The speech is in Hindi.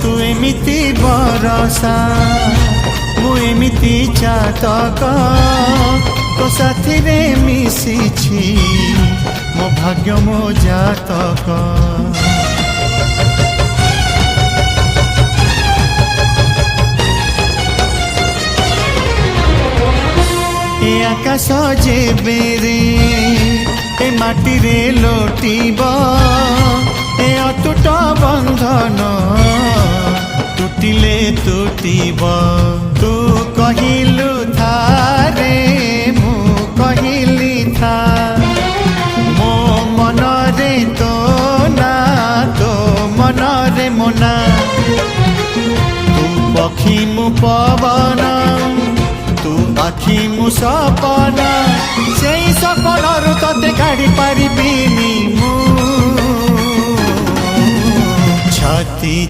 तू एमिति बरसा मु एमिति चातक तो साथी रे मिशिछि मो भाग्य मो जातक। ए आकाश जेबे रे ए माटी रे लोटिब ए अटूट बंधन टूटिले टूटिब। तू कहिलु थारे मु कहिली था मो मन रे तो ना तो मन रे मोना। तू पक्षी मु पवन तू आखि मु सपना से सपनरु तते काढ़ी पारिबिनी मु छाती।